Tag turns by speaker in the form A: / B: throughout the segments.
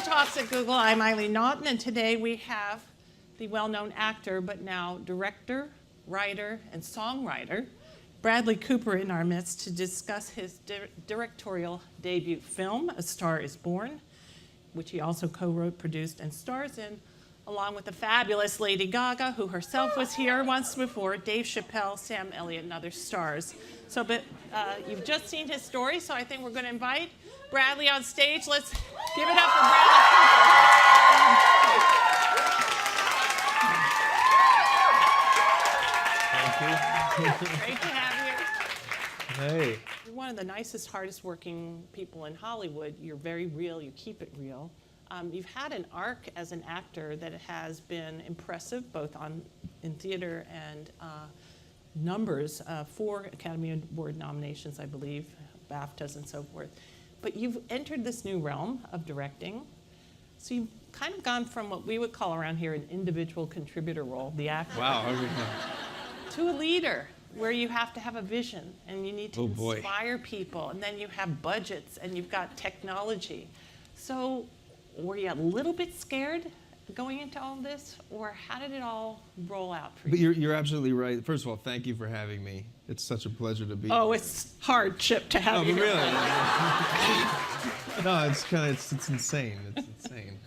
A: to Talks at Google. I'm Eileen Naughton, and today we have the well-known actor, but now director, writer, and songwriter, Bradley Cooper in our midst to discuss his directorial debut film, A Star is Born, which he also co-wrote, produced, and stars in, along with the fabulous Lady Gaga, who herself was here once before, Dave Chappelle, Sam Elliott, and other stars. So, but you've just seen his story, so I think we're going to invite Bradley on stage. Let's give it up for Bradley Cooper.
B: Thank you.
A: Great to have you.
B: Hey.
A: You're one of the nicest, hardest working people in Hollywood. You're very real. You keep it real. You've had an arc as an actor that has been impressive, both in theater and numbers, 4 Academy Award nominations, I believe, BAFTAs and so forth. But you've entered this new realm of directing. So you've kind of gone from what we would call around here an individual contributor role, the actor,
B: Wow.
A: to a leader, where you have to have a vision and you need to inspire people, and then you have budgets and you've got technology. So were you a little bit scared going into all this, or how did it all roll out for you?
B: But you're absolutely right. First of all, thank you for having me. It's such a pleasure to be here.
A: Oh, it's hardship to have you.
B: Really? No, it's insane. It's insane.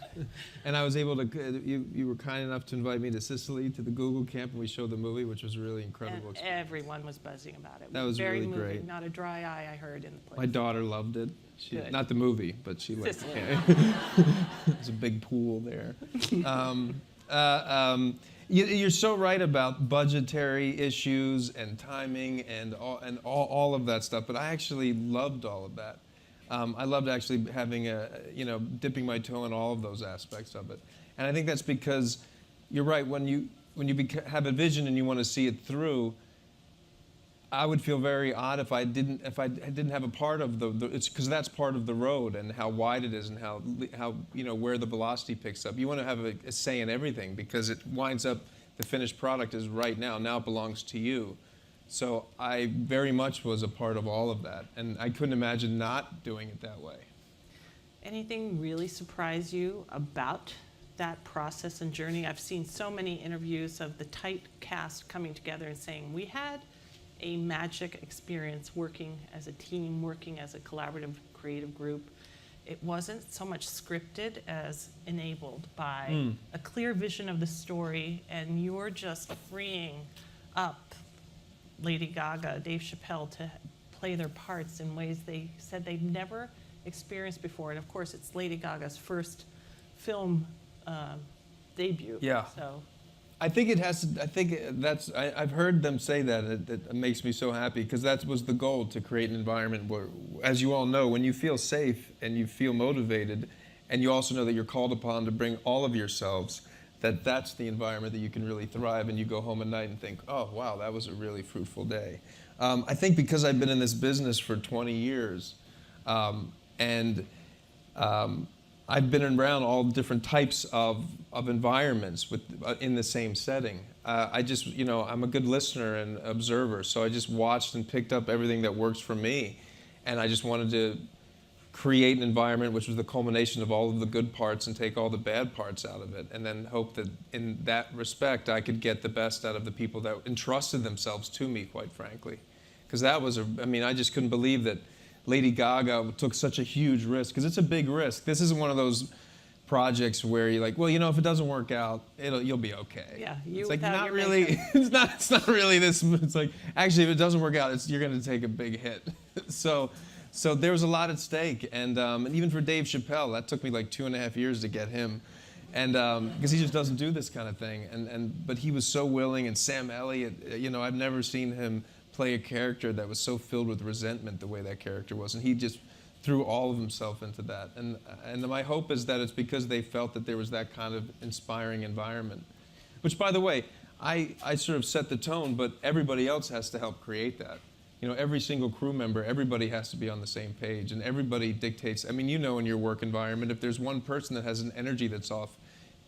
B: And I was able to, you were kind enough to invite me to Sicily, to the Google camp, and we showed the movie, which was a really incredible
A: And
B: experience.
A: everyone was buzzing about it.
B: That was
A: very
B: really
A: moving.
B: great.
A: Not a dry eye I heard in the place.
B: My daughter loved it.
A: Good.
B: Not the movie, but she liked
A: Sicily.
B: it. There's a big pool there. You're so right about budgetary issues and timing and all of that stuff, but I actually loved all of that. I loved actually having dipping my toe in all of those aspects of it. And I think that's because you're right, when you have a vision and you want to see it through, I would feel very odd if I didn't have a part of it's because that's part of the road and how wide it is and how where the velocity picks up. You want to have a say in everything because it winds up the finished product is right now. Now it belongs to you. So I very much was a part of all of that, and I couldn't imagine not doing it that way.
A: Anything really surprise you about that process and journey? I've seen so many interviews of the tight cast coming together and saying, we had a magic experience working as a team, working as a collaborative creative group. It wasn't so much scripted as enabled by a clear vision of the story, and you're just freeing up Lady Gaga, Dave Chappelle to play their parts in ways they said they've never experienced before. And of course, it's Lady Gaga's first film debut.
B: Yeah.
A: So
B: I think it has to. I think that's. I've heard them say that. It makes me so happy because that was the goal, to create an environment where, as you all know, when you feel safe and you feel motivated, and you also know that you're called upon to bring all of yourselves, that's the environment that you can really thrive, and you go home at night and think, oh wow, that was a really fruitful day. I think because I've been in this business for 20 years, and I've been around all different types of environments in the same setting. I'm a good listener and observer, so I just watched and picked up everything that works for me, and I just wanted to create an environment which was the culmination of all of the good parts and take all the bad parts out of it, and then hope that in that respect I could get the best out of the people that entrusted themselves to me, quite frankly. Because that was I just couldn't believe that Lady Gaga took such a huge risk, because it's a big risk. This isn't one of those projects where you're like, well, if it doesn't work out, you'll be okay.
A: yeah,
B: It's like not really. It's not really this. It's like, actually, if it doesn't work out, you're going to take a big hit. So there was a lot at stake, and even for Dave Chappelle, that took me like 2.5 years to get him, and because he just doesn't do this kind of thing, but he was so willing. And Sam Elliott, I've never seen him play a character that was so filled with resentment the way that character was, and he just threw all of himself into that. And my hope is that it's because they felt that there was that kind of inspiring environment, which, by the way, I sort of set the tone, but everybody else has to help create that. Every single crew member, everybody has to be on the same page, and everybody dictates. In your work environment, if there's one person that has an energy that's off,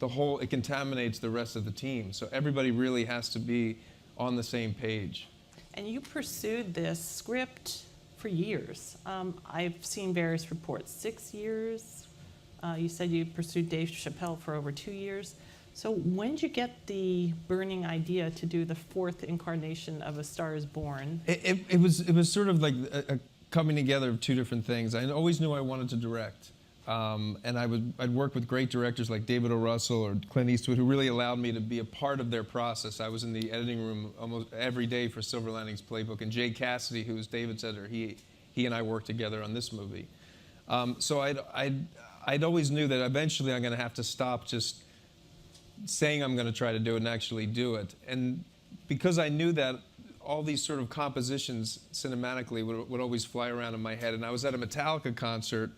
B: it contaminates the rest of the team. So everybody really has to be on the same page.
A: And you pursued this script for years. I've seen various reports, 6 years, You said you pursued Dave Chappelle for over 2 years. So when did you get the burning idea to do the fourth incarnation of A Star Is Born?
B: It was sort of like a coming together of two different things. I always knew I wanted to direct. And I'd work with great directors like David O. Russell or Clint Eastwood, who really allowed me to be a part of their process. I was in the editing room almost every day for Silver Linings Playbook, and Jay Cassidy, who was David's editor, he and I worked together on this movie. So I'd always knew that eventually I'm going to have to stop just saying I'm going to try to do it and actually do it. And because I knew that, all these sort of compositions cinematically would always fly around in my head. And I was at a Metallica concert.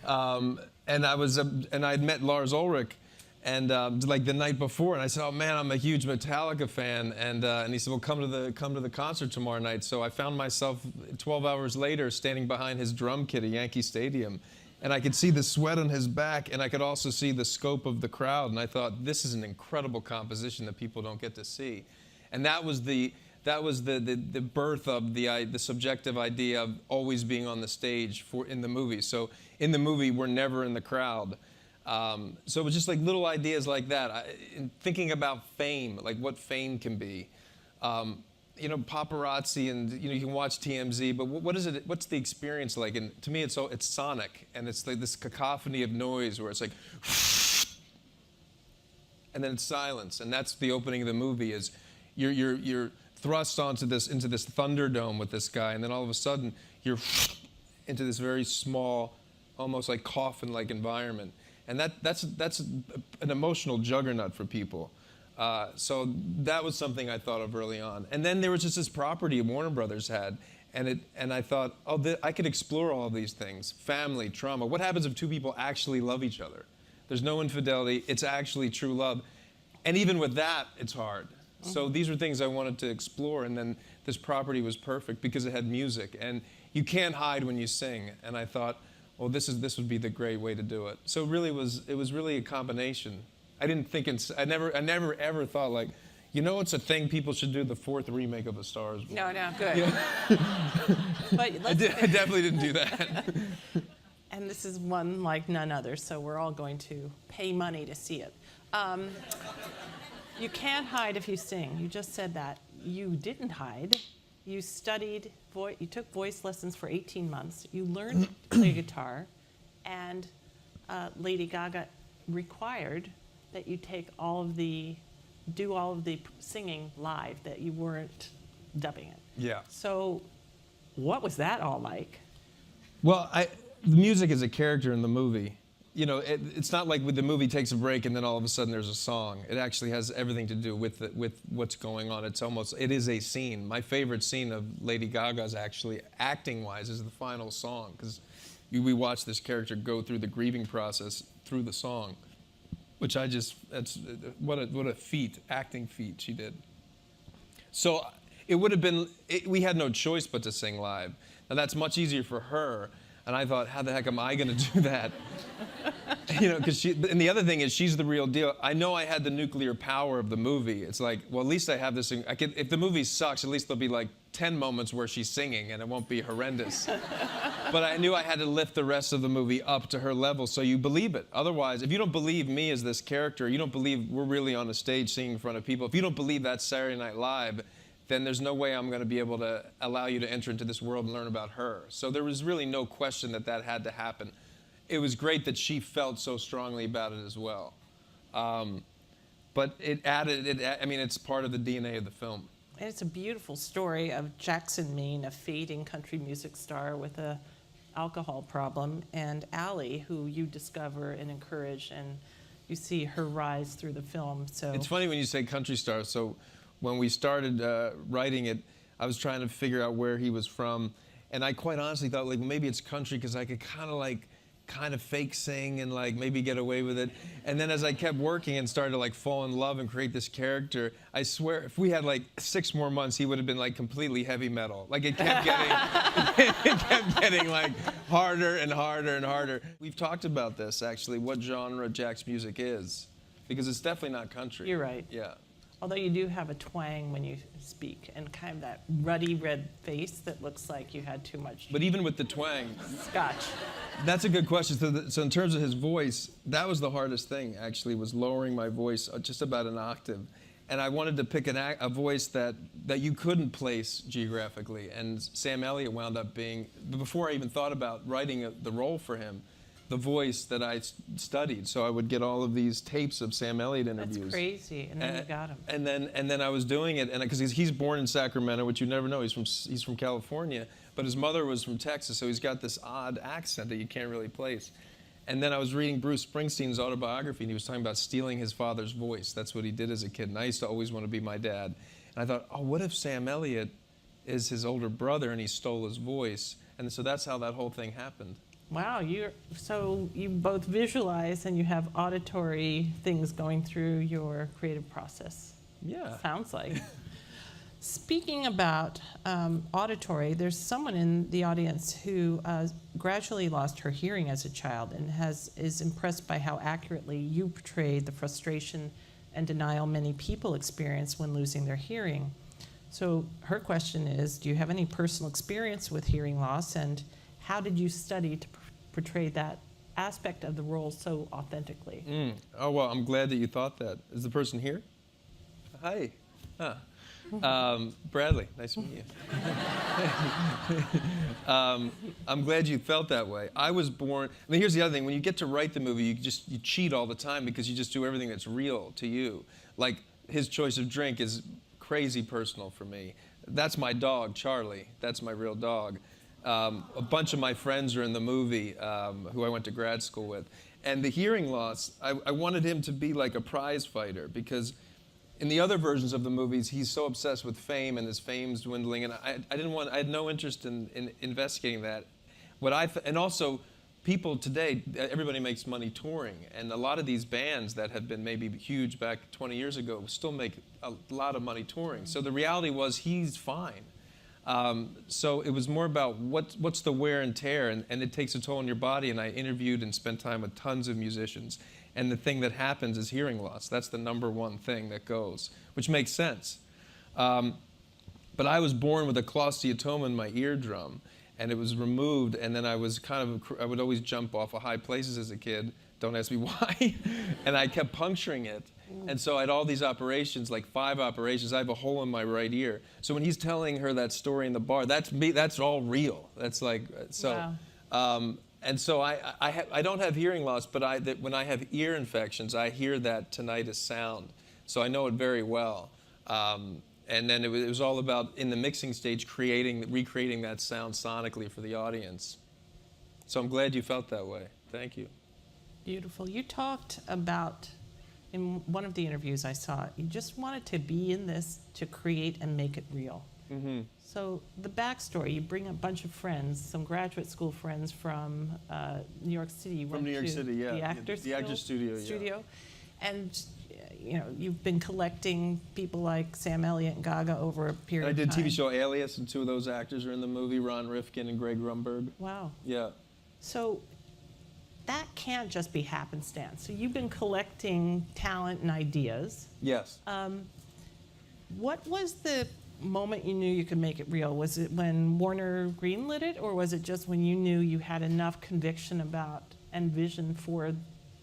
B: And I'd met Lars Ulrich, and like the night before, and I said, "Oh man, I'm a huge Metallica fan," and he said, "Well, come to the concert tomorrow night." So I found myself 12 hours later standing behind his drum kit at Yankee Stadium, and I could see the sweat on his back, and I could also see the scope of the crowd, and I thought, this is an incredible composition that people don't get to see, and that was the birth of the subjective idea of always being on the stage in the movie. So in the movie, we're never in the crowd. So it was just like little ideas like that. In thinking about fame, like what fame can be. Paparazzi, and you can watch TMZ, but what is it? What's the experience like? And to me, it's sonic, and it's like this cacophony of noise where it's like, and then it's silence, and that's the opening of the movie. Is you're thrust into this Thunderdome with this guy, and then all of a sudden you're into this very small, almost like coffin-like environment, and that's an emotional juggernaut for people. So that was something I thought of early on. And then there was just this property Warner Brothers had, and I thought, I could explore all of these things: family, trauma. What happens if two people actually love each other? There's no infidelity. It's actually true love, and even with that, it's hard. So these were things I wanted to explore, and then this property was perfect because it had music, and you can't hide when you sing. And I thought, well, this would be the great way to do it. So it was really a combination. I didn't think I never ever thought like, it's a thing people should do, the fourth remake of A Star Is Born.
A: No, good. Yeah. But
B: I definitely didn't do that.
A: And this is one like none other, so we're all going to pay money to see it. You can't hide if you sing. You just said that. You didn't hide. You studied, you took voice lessons for 18 months. You learned to play guitar, and Lady Gaga required that you do all of the singing live, that you weren't dubbing it.
B: Yeah.
A: So what was that all like?
B: Well, the music is a character in the movie. It's not like the movie takes a break and then all of a sudden there's a song. It actually has everything to do with what's going on. It is a scene. My favorite scene of Lady Gaga's, actually, acting-wise, is the final song, because we watch this character go through the grieving process through the song, which what a feat, acting feat she did. So it would have been, we had no choice but to sing live. Now that's much easier for her. And I thought, how the heck am I going to do that? And the other thing is, she's the real deal. I know I had the nuclear power of the movie. It's like, well, at least I have this. If the movie sucks, at least there'll be like 10 moments where she's singing, and it won't be horrendous. But I knew I had to lift the rest of the movie up to her level, so you believe it. Otherwise, if you don't believe me as this character, you don't believe we're really on a stage singing in front of people. If you don't believe that's Saturday Night Live, then there's no way I'm going to be able to allow you to enter into this world and learn about her. So there was really no question that had to happen. It was great that she felt so strongly about it as well. But it's part of the DNA of the film.
A: And it's a beautiful story of Jackson Maine, a fading country music star with a alcohol problem, and Allie, who you discover and encourage, and you see her rise through the film. So
B: it's funny when you say country star. So when we started writing it, I was trying to figure out where he was from, and I quite honestly thought, like, maybe it's country because I could kind of fake sing and like maybe get away with it. And then as I kept working and started to like fall in love and create this character, I swear if we had like 6 more months, he would have been like completely heavy metal. Like it kept getting like harder and harder and harder. We've talked about this actually, what genre Jack's music is, because it's definitely not country.
A: You're right.
B: Yeah.
A: Although you do have a twang when you speak, and kind of that ruddy red face that looks like you had too much
B: But even with the twang,
A: scotch.
B: that's a good question. So in terms of his voice, that was the hardest thing, actually, was lowering my voice just about an octave. And I wanted to pick a voice that you couldn't place geographically. And Sam Elliott wound up being, before I even thought about writing the role for him, the voice that I studied. So I would get all of these tapes of Sam Elliott interviews.
A: That's crazy, and then you got him.
B: And then I was doing it, and because he's born in Sacramento, which you never know. He's from California, but his mother was from Texas, so he's got this odd accent that you can't really place. And then I was reading Bruce Springsteen's autobiography, and he was talking about stealing his father's voice. That's what he did as a kid, and I used to always want to be my dad. And I thought, oh, what if Sam Elliott is his older brother and he stole his voice? And so that's how that whole thing happened.
A: Wow, so you both visualize and you have auditory things going through your creative process.
B: Yeah.
A: Sounds like. Speaking about auditory, there's someone in the audience who gradually lost her hearing as a child and is impressed by how accurately you portrayed the frustration and denial many people experience when losing their hearing. So her question is, do you have any personal experience with hearing loss, and how did you study to portray that aspect of the role so authentically?
B: Oh, well, I'm glad that you thought that. Is the person here? Hi. Bradley, nice to meet you. I'm glad you felt that way. I was born, I mean, here's the other thing. When you get to write the movie, you cheat all the time because you just do everything that's real to you. Like, his choice of drink is crazy personal for me. That's my dog, Charlie. That's my real dog. A bunch of my friends are in the movie who I went to grad school with. And the hearing loss, I wanted him to be like a prize fighter, because in the other versions of the movies, he's so obsessed with fame and his fame's dwindling, and I had no interest in investigating that. And also, people today, everybody makes money touring, and a lot of these bands that had been maybe huge back 20 years ago still make a lot of money touring. So the reality was he's fine. So it was more about what's the wear and tear, and it takes a toll on your body. And I interviewed and spent time with tons of musicians. And the thing that happens is hearing loss. That's the number one thing that goes, which makes sense. But I was born with a cholesteatoma in my eardrum, and it was removed. And then I would always jump off of high places as a kid. Don't ask me why. And I kept puncturing it. And so I had all these operations, like 5 operations. I have a hole in my right ear. So when he's telling her that story in the bar, that's me. That's all real. That's like so. Wow. And so I don't have hearing loss, but when I have ear infections, I hear that tinnitus sound. So I know it very well. And then it was all about, in the mixing stage, recreating that sound sonically for the audience. So I'm glad you felt that way. Thank you.
A: Beautiful. You talked about, in one of the interviews I saw, you just wanted to be in this to create and make it real. Mm-hmm. So the backstory, you bring a bunch of friends, some graduate school friends from New York City.
B: From New York City, yeah.
A: The Actors
B: Studio,
A: yeah. And you've been collecting people like Sam Elliott and Gaga over a period of time.
B: I did TV show Alias, and 2 of those actors are in the movie, Ron Rifkin and Greg Rumberg.
A: Wow.
B: Yeah.
A: So that can't just be happenstance. So you've been collecting talent and ideas.
B: Yes.
A: What was the moment you knew you could make it real? Was it when Warner greenlit it, or was it just when you knew you had enough conviction about and vision for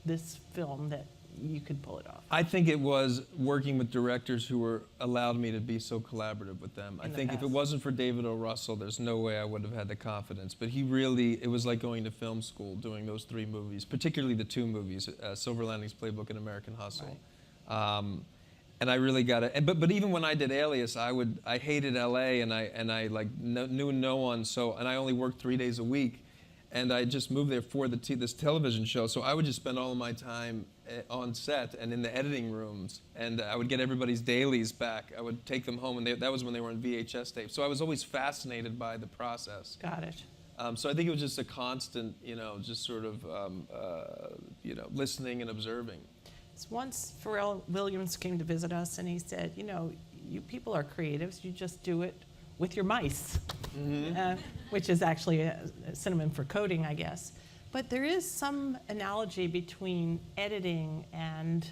A: this film that you could pull it off? I
B: think it was working with directors who allowed me to be so collaborative with them. I think if it wasn't for David O. Russell, there's no way I would have had the confidence. But it was like going to film school doing those 3 movies, particularly the 2 movies, Silver Linings Playbook and American Hustle. Right. And I really got it. But even when I did Alias, I hated LA, and I knew no one. And I only worked 3 days a week, and I just moved there for this television show. So I would just spend all of my time on set and in the editing rooms, and I would get everybody's dailies back. I would take them home, and that was when they were on VHS tape. So I was always fascinated by the process.
A: Got it.
B: So I think it was just a constant, just sort of, listening and observing.
A: Once Pharrell Williams came to visit us, and he said, you people are creatives, you just do it with your mice, which is actually a synonym for coding, I guess. But there is some analogy between editing and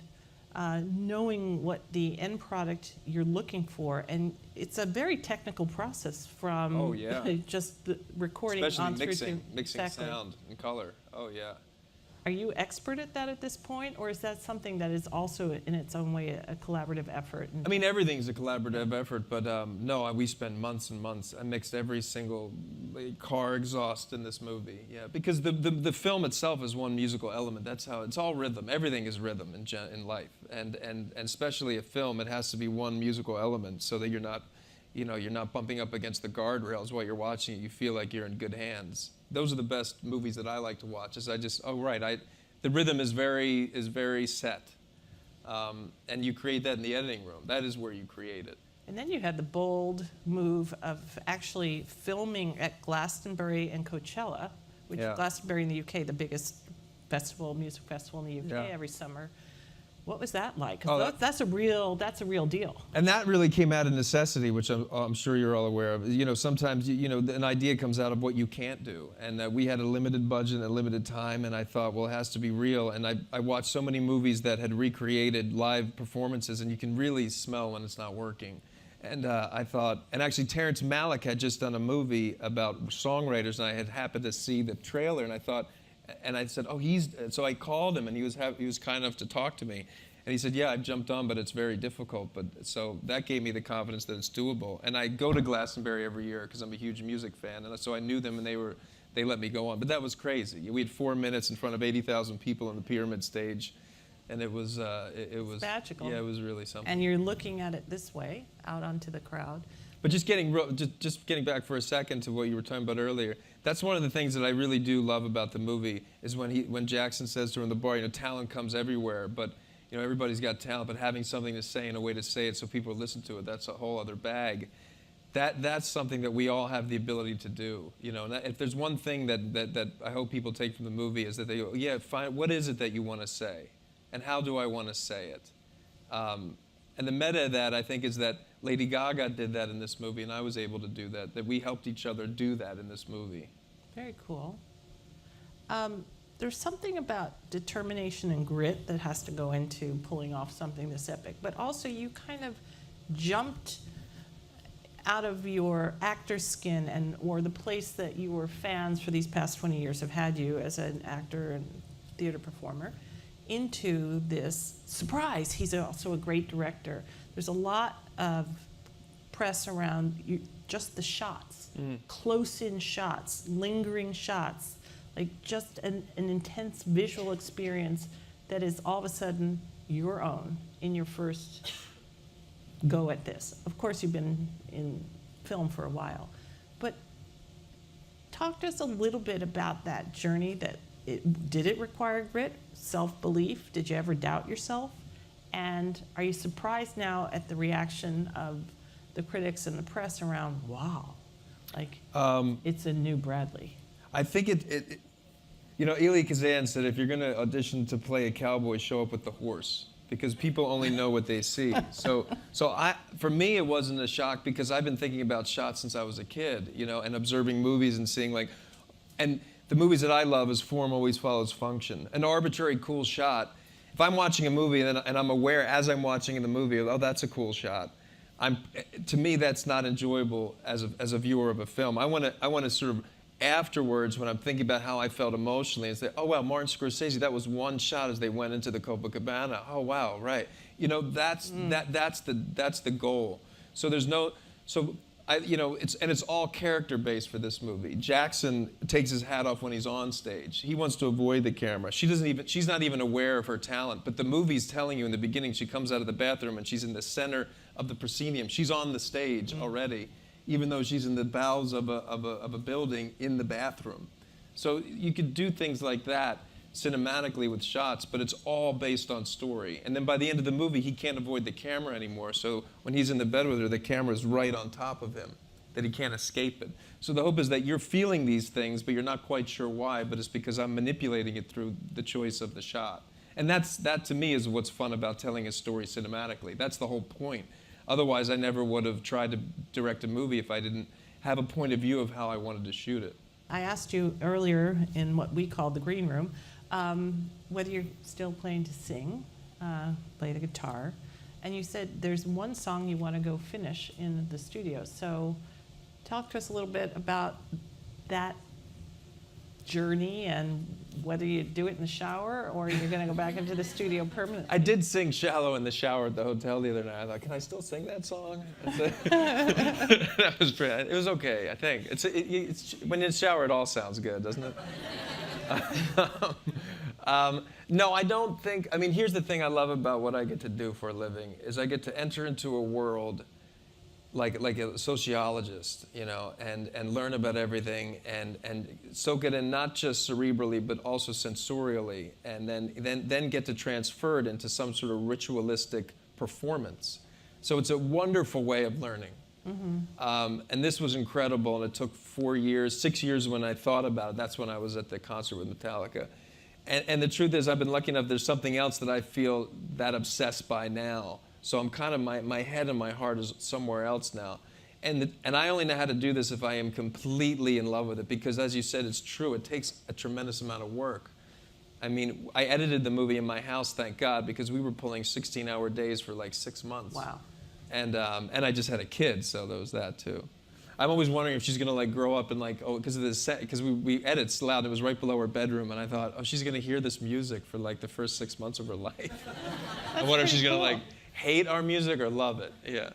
A: knowing what the end product you're looking for. And it's a very technical process from
B: Oh, yeah.
A: just the recording
B: Especially
A: on through to
B: mixing
A: exactly.
B: sound and color. Oh yeah.
A: Are you expert at that at this point, or is that something that is also in its own way a collaborative effort?
B: I mean, everything's a collaborative effort, but no, we spent months and months. I mixed every single car exhaust in this movie. Yeah, because the film itself is one musical element. That's how it's all rhythm. Everything is rhythm in life, and especially a film, it has to be one musical element so that you're not bumping up against the guardrails while you're watching it. You feel like you're in good hands. Those are the best movies that I like to watch. The rhythm is very set. And you create that in the editing room. That is where you create it.
A: And then you had the bold move of actually filming at Glastonbury and Coachella, which
B: Yeah.
A: Glastonbury in the UK, the biggest music festival in the UK
B: Yeah.
A: every summer. What was that like? 'Cause
B: Oh,
A: that's a real deal.
B: And that really came out of necessity, which I'm sure you're all aware of. You know, sometimes an idea comes out of what you can't do, and we had a limited budget and a limited time, and I thought, well, it has to be real. And I watched so many movies that had recreated live performances, and you can really smell when it's not working. And I thought, and actually Terrence Malick had just done a movie about songwriters, and I had happened to see the trailer, and I thought. And I said, so I called him, and he was kind enough to talk to me. And he said, yeah, I've jumped on, but it's very difficult. So that gave me the confidence that it's doable. And I go to Glastonbury every year because I'm a huge music fan. And so I knew them, and they let me go on. But that was crazy. We had 4 minutes in front of 80,000 people on the Pyramid stage. And it was
A: magical.
B: Yeah, it was really something.
A: And you're looking at it this way, out onto the crowd.
B: But just getting back for a second to what you were talking about earlier, that's one of the things that I really do love about the movie is when Jackson says to her in the bar, talent comes everywhere, but everybody's got talent, but having something to say and a way to say it so people listen to it, that's a whole other bag. That's something that we all have the ability to do. And if there's one thing that I hope people take from the movie is that they go, yeah, find what is it that you want to say, and how do I want to say it. And the meta of that, I think, is that Lady Gaga did that in this movie, and I was able to do that we helped each other do that in this movie.
A: Very cool. There's something about determination and grit that has to go into pulling off something this epic, but also you kind of jumped out of your actor's skin or the place that your fans for these past 20 years have had you as an actor and theater performer into this surprise. He's also a great director. There's a lot of press around just the shots, close-in shots, lingering shots, like just an intense visual experience that is all of a sudden your own in your first go at this. Of course, you've been in film for a while, but talk to us a little bit about that journey. Did it require grit, self-belief? Did you ever doubt yourself? And are you surprised now at the reaction of the critics and the press around, wow, it's a new Bradley?
B: I think Elia Kazan said, if you're going to audition to play a cowboy, show up with the horse, because people only know what they see. So for me, it wasn't a shock because I've been thinking about shots since I was a kid, and observing movies and seeing and the movies that I love is form always follows function. An arbitrary cool shot. If I'm watching a movie and I'm aware as I'm watching in the movie, oh, that's a cool shot. To me, that's not enjoyable as a viewer of a film. I want to sort of afterwards, when I'm thinking about how I felt emotionally, and say, oh wow, Martin Scorsese, that was one shot as they went into the Copacabana. Oh wow, right. That's the goal. So it's all character based for this movie. Jackson takes his hat off when he's on stage. He wants to avoid the camera. She's not even aware of her talent, but the movie's telling you in the beginning, she comes out of the bathroom and she's in the center of the proscenium. She's on the stage already, even though she's in the bowels of a building in the bathroom. So you could do things like that cinematically with shots, but it's all based on story. And then by the end of the movie, he can't avoid the camera anymore. So when he's in the bed with her, the camera's right on top of him, that he can't escape it. So the hope is that you're feeling these things, but you're not quite sure why, but it's because I'm manipulating it through the choice of the shot. And that to me is what's fun about telling a story cinematically. That's the whole point. Otherwise, I never would have tried to direct a movie if I didn't have a point of view of how I wanted to shoot it.
A: I asked you earlier in what we call the green room, whether you're still planning to sing play the guitar, and you said there's one song you want to go finish in the studio. So talk to us a little bit about that journey and whether you do it in the shower or you're going to go back into the studio permanently.
B: I did sing "Shallow" in the shower at the hotel the other night. I thought, can I still sing that song? That was pretty. It was okay, I think. It's when you shower, it all sounds good, doesn't it? No, I don't think. I mean, here's the thing I love about what I get to do for a living is I get to enter into a world like a sociologist, you know, and learn about everything and soak it in not just cerebrally but also sensorially, and then get to transfer it into some sort of ritualistic performance. So it's a wonderful way of learning. Mm-hmm. And this was incredible, and it took 4 years, 6 years when I thought about it. That's when I was at the concert with Metallica. And the truth is, I've been lucky enough, there's something else that I feel that obsessed by now. So I'm kind of, my head and my heart is somewhere else now. And I only know how to do this if I am completely in love with it, because as you said, it's true, it takes a tremendous amount of work. I mean, I edited the movie in my house, thank God, because we were pulling 16-hour days for like 6 months.
A: Wow.
B: And I just had a kid, so there was that too. I'm always wondering if she's gonna like grow up and like, oh, because of this set, because we edit loud. It was right below her bedroom, and I thought, oh, she's gonna hear this music for like the first 6 months of her life. I wonder if she's gonna like hate our music or love it. Yeah.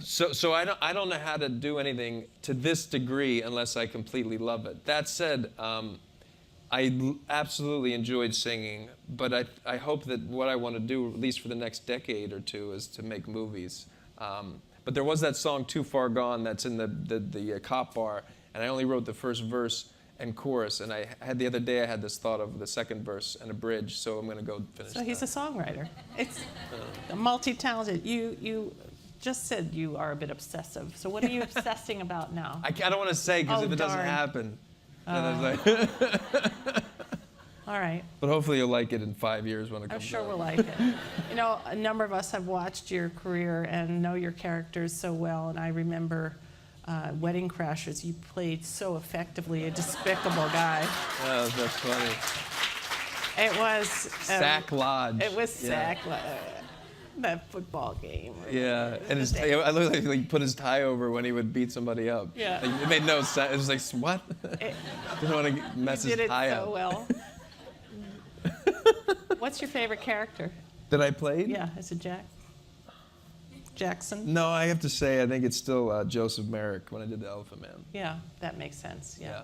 B: So I don't know how to do anything to this degree unless I completely love it. That said, I absolutely enjoyed singing, but I hope that what I want to do, at least for the next decade or two, is to make movies. But there was that song "Too Far Gone" that's in the cop bar, and I only wrote the first verse and chorus. And the other day I had this thought of the second verse and a bridge, so I'm going to go finish.
A: So he's a songwriter. It's multi-talented. You just said you are a bit obsessive. So what are you obsessing about now?
B: I don't want to say because if it doesn't happen, then it's like.
A: All right.
B: But hopefully you'll like it in 5 years when it comes out.
A: I'm sure we'll like it. You know, a number of us have watched your career and know your characters so well, and I remember Wedding Crashers. You played so effectively a despicable guy.
B: Oh, that's funny.
A: It was...
B: Sack Lodge.
A: It was Sack Lodge. That football game.
B: Yeah, and I looked like he put his tie over when he would beat somebody up.
A: Yeah.
B: Like, it made no sense. It was like, what? Didn't want to mess his tie up.
A: You did it so well. What's your favorite character?
B: That I played?
A: Yeah, is it Jackson?
B: No, I have to say, I think it's still Joseph Merrick when I did the Elephant Man.
A: Yeah, that makes sense. Yeah.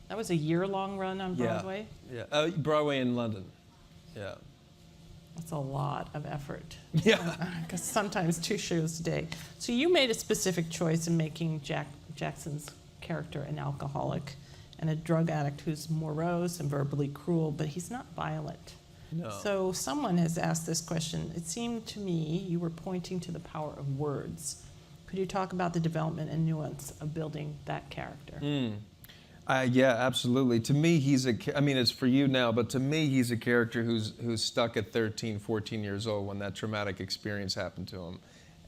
A: That was a year-long run on Broadway?
B: Yeah, Broadway in London. Yeah.
A: That's a lot of effort.
B: Yeah.
A: Because sometimes 2 shows a day. So you made a specific choice in making Jackson's character an alcoholic and a drug addict who's morose and verbally cruel, but he's not violent.
B: No.
A: So someone has asked this question. It seemed to me you were pointing to the power of words. Could you talk about the development and nuance of building that character?
B: Yeah, absolutely. To me, I mean, it's for you now, but to me, he's a character who's stuck at 13, 14 years old when that traumatic experience happened to him.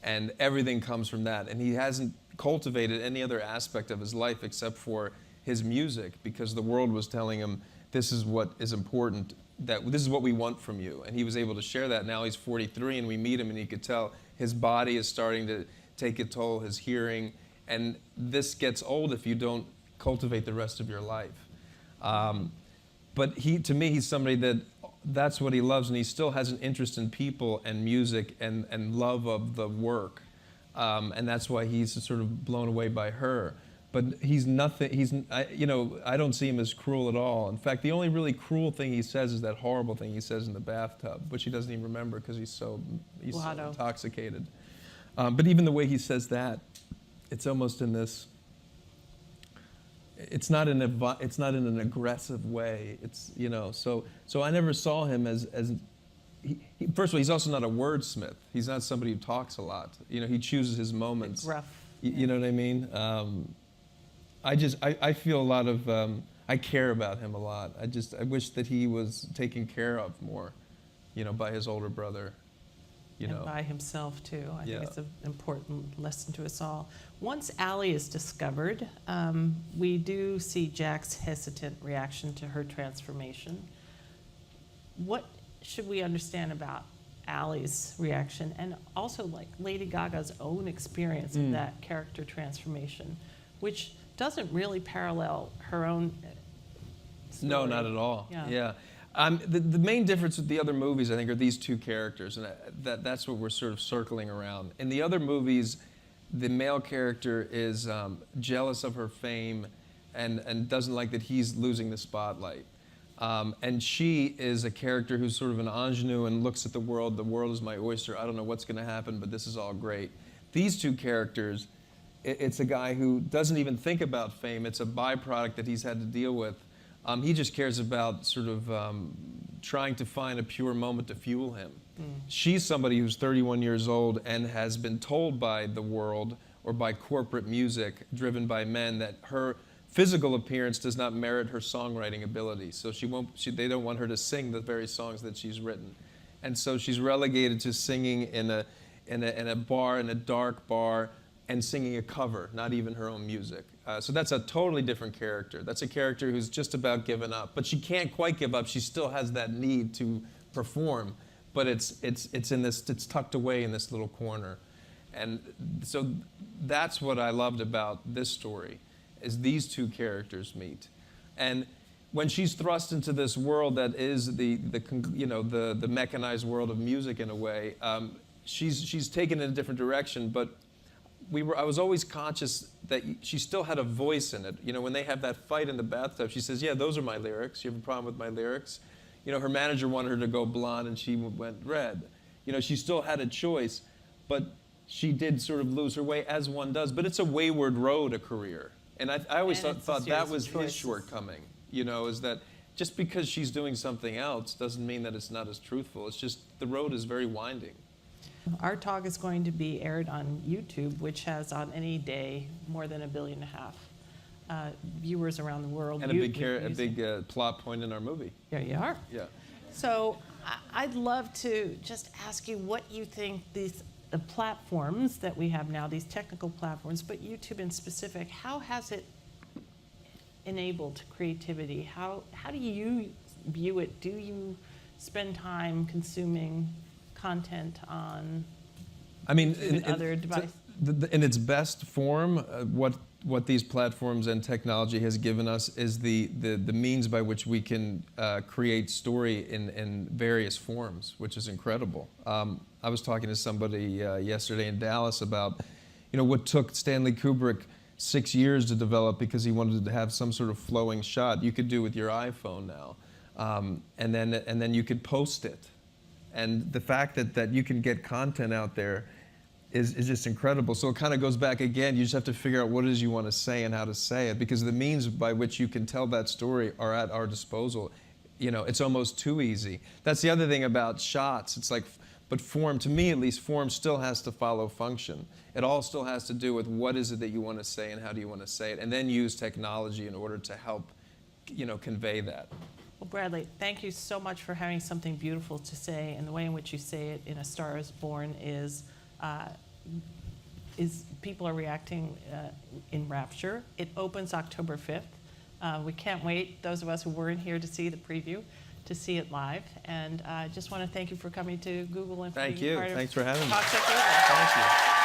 B: And everything comes from that. And he hasn't cultivated any other aspect of his life except for his music, because the world was telling him, this is what is important, that this is what we want from you. And he was able to share that. Now he's 43 and we meet him and you could tell his body is starting to take a toll, his hearing. And this gets old if you don't cultivate the rest of your life. But to me, he's somebody that's what he loves, and he still has an interest in people and music and love of the work. And that's why he's sort of blown away by her. But he's nothing, I don't see him as cruel at all. In fact, the only really cruel thing he says is that horrible thing he says in the bathtub, which he doesn't even remember because he's so intoxicated. But even the way he says that, it's almost in this, it's not in an aggressive way. It's, so I never saw him as first of all, he's also not a wordsmith. He's not somebody who talks a lot. He chooses his moments.
A: It's rough.
B: You know what I mean? I feel a lot of, I care about him a lot. I wish that he was taken care of more, by his older brother.
A: And by himself, too. I think it's an important lesson to us all. Once Allie is discovered, we do see Jack's hesitant reaction to her transformation. What should we understand about Allie's reaction, and also like Lady Gaga's own experience of that character transformation, which doesn't really parallel her own story.
B: No, not at all.
A: Yeah.
B: The main difference with the other movies, I think, are these two characters, and that's what we're sort of circling around. In the other movies, the male character is jealous of her fame and doesn't like that he's losing the spotlight. And she is a character who's sort of an ingenue and looks at the world is my oyster, I don't know what's going to happen, but this is all great. These two characters, it's a guy who doesn't even think about fame, it's a byproduct that he's had to deal with. He just cares about sort of trying to find a pure moment to fuel him. She's somebody who's 31 years old and has been told by the world or by corporate music driven by men that her physical appearance does not merit her songwriting ability. So they don't want her to sing the very songs that she's written. And so she's relegated to singing in a bar, in a dark bar, and singing a cover, not even her own music. So that's a totally different character. That's a character who's just about given up. But she can't quite give up. She still has that need to perform. But it's tucked away in this little corner. And so that's what I loved about this story, is these two characters meet. And when she's thrust into this world that is the mechanized world of music in a way, she's taken in a different direction, but I was always conscious that she still had a voice in it. You know, when they have that fight in the bathtub, she says, yeah, those are my lyrics. You have a problem with my lyrics? You know, her manager wanted her to go blonde and she went red. You know, she still had a choice, but she did sort of lose her way, as one does. But it's a wayward road, a career. And I always thought that was his shortcoming, you know, is that just because she's doing something else doesn't mean that it's not as truthful. It's just the road is very winding.
A: Our talk is going to be aired on YouTube, which has on any day more than 1.5 billion viewers around the world.
B: And a big plot point in our movie.
A: There you are.
B: Yeah.
A: So I'd love to just ask you what you think the platforms that we have now, these technical platforms, but YouTube in specific, how has it enabled creativity? How do you view it? Do you spend time consuming content on other devices?
B: In its best form, what these platforms and technology has given us is the means by which we can create story in various forms, which is incredible. I was talking to somebody yesterday in Dallas about, what took Stanley Kubrick 6 years to develop because he wanted to have some sort of flowing shot. You could do with your iPhone now, and then you could post it. And the fact that you can get content out there is just incredible. So it kind of goes back again, you just have to figure out what it is you want to say and how to say it, because the means by which you can tell that story are at our disposal. It's almost too easy. That's the other thing about shots. It's like, but form, to me at least, form still has to follow function. It all still has to do with what is it that you want to say and how do you want to say it, and then use technology in order to help, convey that.
A: Well, Bradley, thank you so much for having something beautiful to say, and the way in which you say it in A Star Is Born is people are reacting in rapture. It opens October 5th. We can't wait, those of us who weren't here to see the preview, to see it live. And I just want to thank you for coming to Google and for being part of
B: Thanks for having me.
A: Talk Tech Google.
B: Thank you.